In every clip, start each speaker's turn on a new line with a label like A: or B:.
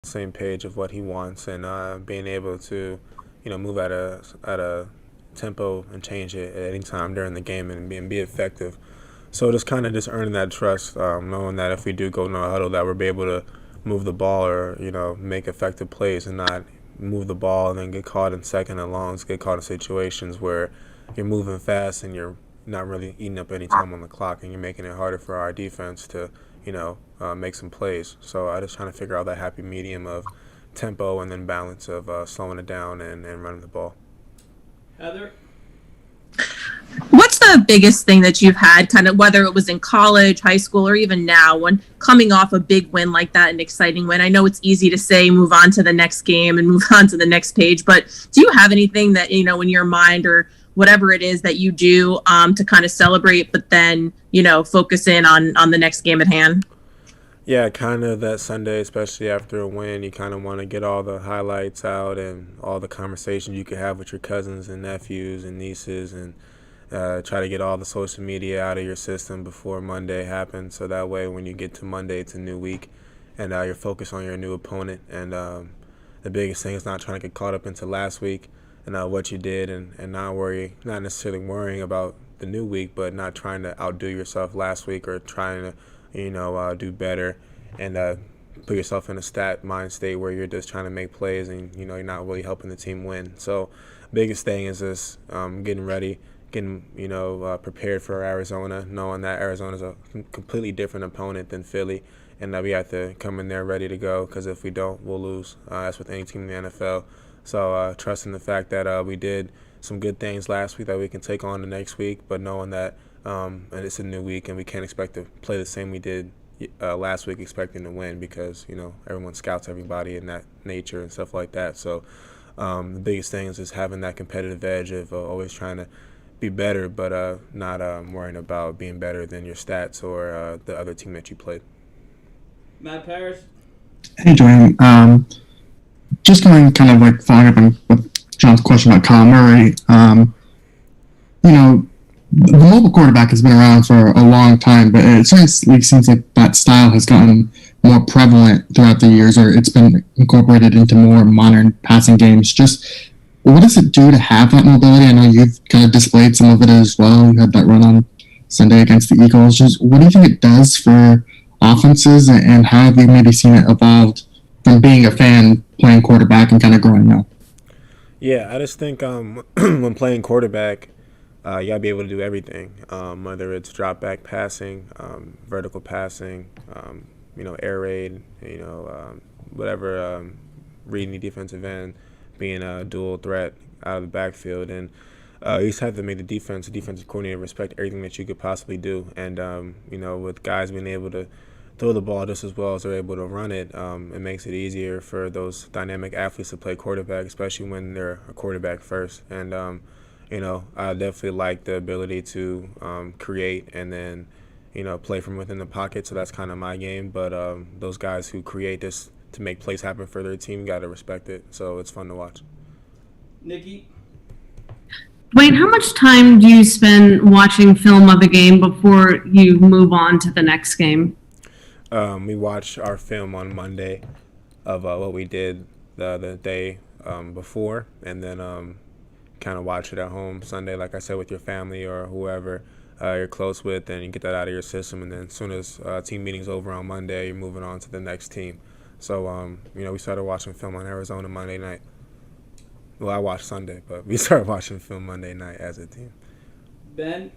A: same page of what he wants, and being able to, move at a tempo and change it at any time during the game and be effective. So just kind of just earning that trust, knowing that if we do go no huddle, that we'll be able to move the ball or make effective plays and not move the ball and then get caught in second and longs, get caught in situations where you're moving fast and you're not really eating up any time on the clock and you're making it harder for our defense to make some plays. So I just trying to figure out that happy medium of tempo and then balance of slowing it down and running the ball.
B: Heather?
C: What's the biggest thing that you've had, kind of whether it was in college, high school, or even now, when coming off a big win like that, an exciting win? I know it's easy to say move on to the next game and move on to the next page, but do you have anything that, in your mind or whatever it is that you do to kind of celebrate, but then, focus in on the next game at hand?
A: Yeah, kind of that Sunday, especially after a win, you kind of want to get all the highlights out and all the conversations you could have with your cousins and nephews and nieces and try to get all the social media out of your system before Monday happens. So that way when you get to Monday, it's a new week and you're focused on your new opponent. And the biggest thing is not trying to get caught up into last week and what you did and not necessarily worrying about the new week, but not trying to outdo yourself last week or trying to do better and put yourself in a mind state where you're just trying to make plays and you're not really helping the team win. So biggest thing is just getting ready, getting prepared for Arizona, knowing that Arizona is a completely different opponent than Philly, and that we have to come in there ready to go because if we don't, we'll lose. That's with any team in the NFL. So trusting the fact that we did some good things last week that we can take on the next week, but knowing that and it's a new week and we can't expect to play the same we did last week expecting to win because everyone scouts everybody in that nature and stuff like that. So the biggest thing is just having that competitive edge of always trying to be better, but not worrying about being better than your stats or the other team that you played.
B: Matt Parrish?
D: Hey, Dwayne. Just going kind of like following up on with John's question about Kyle Murray. The mobile quarterback has been around for a long time, but it certainly seems like that style has gotten more prevalent throughout the years, or it's been incorporated into more modern passing games. Just what does it do to have that mobility? I know you've kind of displayed some of it as well. You had that run on Sunday against the Eagles. Just what do you think it does for offenses, and how have you maybe seen it evolved from being a fan playing quarterback and kind of growing up?
A: Yeah, I just think when playing quarterback, you gotta be able to do everything, whether it's drop back passing, vertical passing, air raid, whatever, reading the defensive end, being a dual threat out of the backfield, and you just have to make the defensive coordinator respect everything that you could possibly do, and with guys being able to throw the ball just as well as they're able to run it, it makes it easier for those dynamic athletes to play quarterback, especially when they're a quarterback first, and I definitely like the ability to create and then, play from within the pocket. So that's kind of my game. But those guys who create this to make plays happen for their team got to respect it. So it's fun to watch.
B: Nikki?
E: Dwayne, how much time do you spend watching film of a game before you move on to the next game?
A: We watch our film on Monday of what we did the day before, and then kind of watch it at home Sunday, like I said, with your family or whoever you're close with, and you get that out of your system. And then as soon as team meeting's over on Monday, you're moving on to the next team. So, we started watching film on Arizona Monday night. Well, I watched Sunday, but we started watching film Monday night as a team.
B: Ben?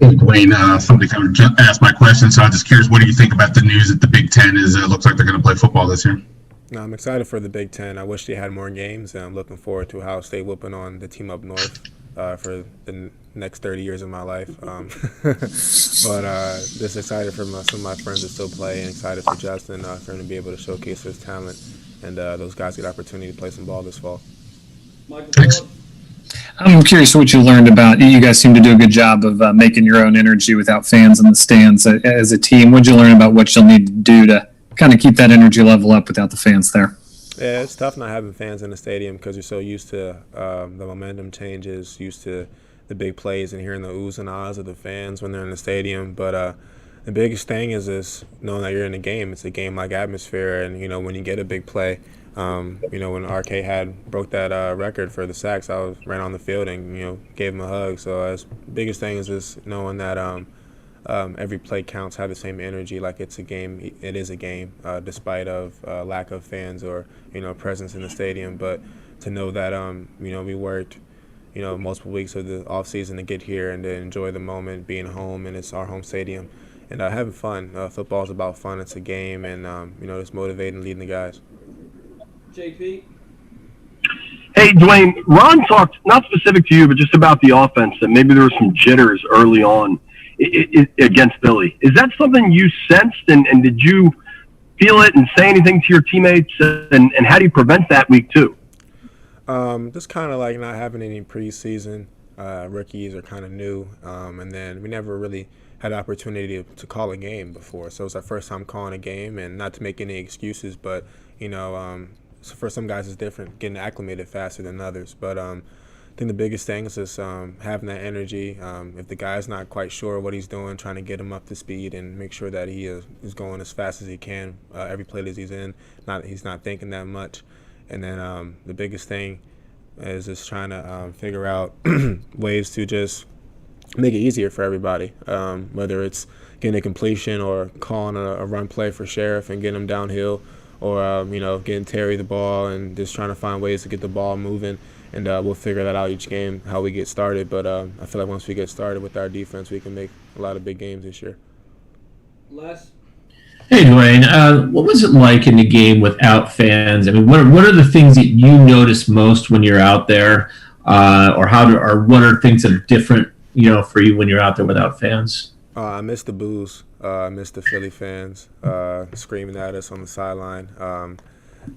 F: Hey, Dwayne, somebody kind of just asked my question, so I'm just curious, what do you think about the news that the Big Ten looks like they're going to play football this year?
A: I'm excited for the Big Ten. I wish they had more games, and I'm looking forward to Ohio State whooping on the team up north for the next 30 years of my life. But just excited for some of my friends to still play, and excited for Justin for him to be able to showcase his talent, and those guys get opportunity to play some ball this fall.
B: Michael?
F: Thanks.
G: I'm curious what you learned about. You guys seem to do a good job of making your own energy without fans in the stands as a team. What did you learn about what you'll need to do to kind of keep that energy level up without the fans there?
A: Yeah, it's tough not having fans in the stadium because you're so used to the momentum changes, used to the big plays and hearing the oohs and ahs of the fans when they're in the stadium. But the biggest thing is this knowing that you're in a game. It's a game-like atmosphere, and when you get a big play, when RK had broke that record for the sacks, ran on the field and gave him a hug. So the biggest thing is just knowing that every play counts, have the same energy, like it's a game. It is a game, despite of lack of fans or presence in the stadium. But to know that we worked multiple weeks of the off season to get here and to enjoy the moment, being home, and it's our home stadium, and having fun. Football is about fun. It's a game, and just motivating, leading the guys.
B: JP.
H: Hey, Dwayne, Ron talked, not specific to you, but just about the offense, that maybe there was some jitters early on against Philly. Is that something you sensed, and did you feel it and say anything to your teammates, and how do you prevent that week two?
A: Just kind of like not having any preseason. Rookies are kind of new, and then we never really had the opportunity to call a game before. So it's our first time calling a game, and not to make any excuses, but so for some guys it's different, getting acclimated faster than others. But I think the biggest thing is just having that energy. If the guy's not quite sure what he's doing, trying to get him up to speed and make sure that he is going as fast as he can every play that he's in. He's not thinking that much. And then the biggest thing is just trying to figure out ways to just make it easier for everybody, whether it's getting a completion or calling a run play for Sheriff and getting him downhill, or getting Terry the ball and just trying to find ways to get the ball moving. And we'll figure that out each game, how we get started. But I feel like once we get started with our defense, we can make a lot of big games this year.
B: Les.
I: Hey, Dwayne, what was it like in the game without fans? I mean, what are the things that you notice most when you're out there, or what are things that are different, for you when you're out there without fans?
A: I miss the boos. I miss the Philly fans screaming at us on the sideline.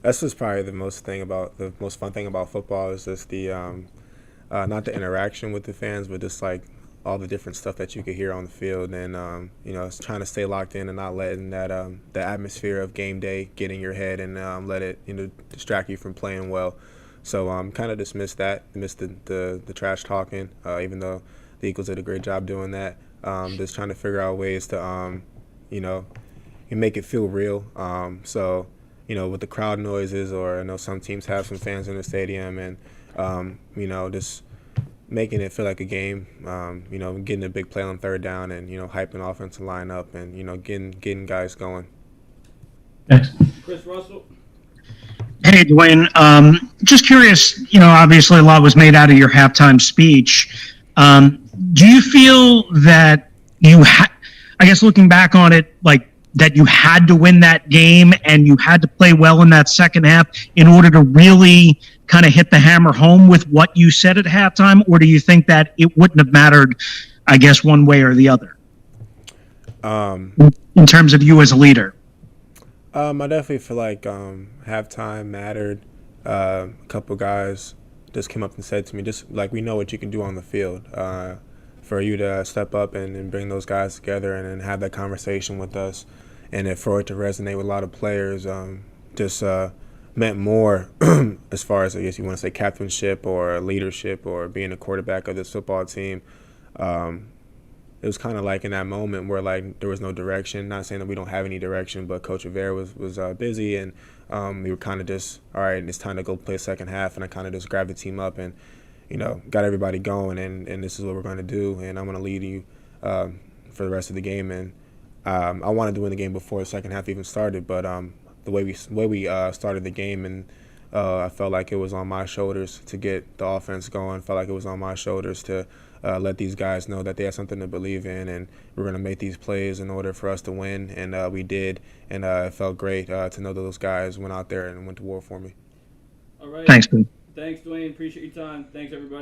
A: That's just probably the most fun thing about football is just the not the interaction with the fans, but just like all the different stuff that you could hear on the field, and it's trying to stay locked in and not letting that the atmosphere of game day get in your head and let it distract you from playing well. So kind of just missed the trash talking, even though the Eagles did a great job doing that. Just trying to figure out ways to make it feel real. So with the crowd noises, or I know some teams have some fans in the stadium, and just making it feel like a game, getting a big play on third down, and hyping offensive line up, and getting guys going.
I: Thanks.
B: Chris Russell.
J: Hey, Dwayne. Just curious, obviously a lot was made out of your halftime speech. Do you feel that I guess looking back on it, like that you had to win that game and you had to play well in that second half in order to really kind of hit the hammer home with what you said at halftime? Or do you think that it wouldn't have mattered, I guess, one way or the other? In terms of you as a leader?
A: I definitely feel like halftime mattered. A couple guys just came up and said to me, just like, we know what you can do on the field. For you to step up and bring those guys together and have that conversation with us, and for it to resonate with a lot of players, just meant more as far as, I guess you want to say, captainship or leadership or being a quarterback of this football team. It was kind of like in that moment where like there was no direction. Not saying that we don't have any direction, but Coach Rivera was busy, and we were kind of just, all right, it's time to go play second half, and I kind of just grabbed the team up and got everybody going, and this is what we're going to do, and I'm going to lead you for the rest of the game. And I wanted to win the game before the second half even started, but the way we started the game, and I felt like it was on my shoulders to get the offense going. Felt like it was on my shoulders to let these guys know that they had something to believe in, and we're going to make these plays in order for us to win, and we did. And it felt great to know that those guys went out there and went to war for me.
B: All right.
J: Thanks, Ben.
B: Thanks, Dwayne. Appreciate your time. Thanks, everybody.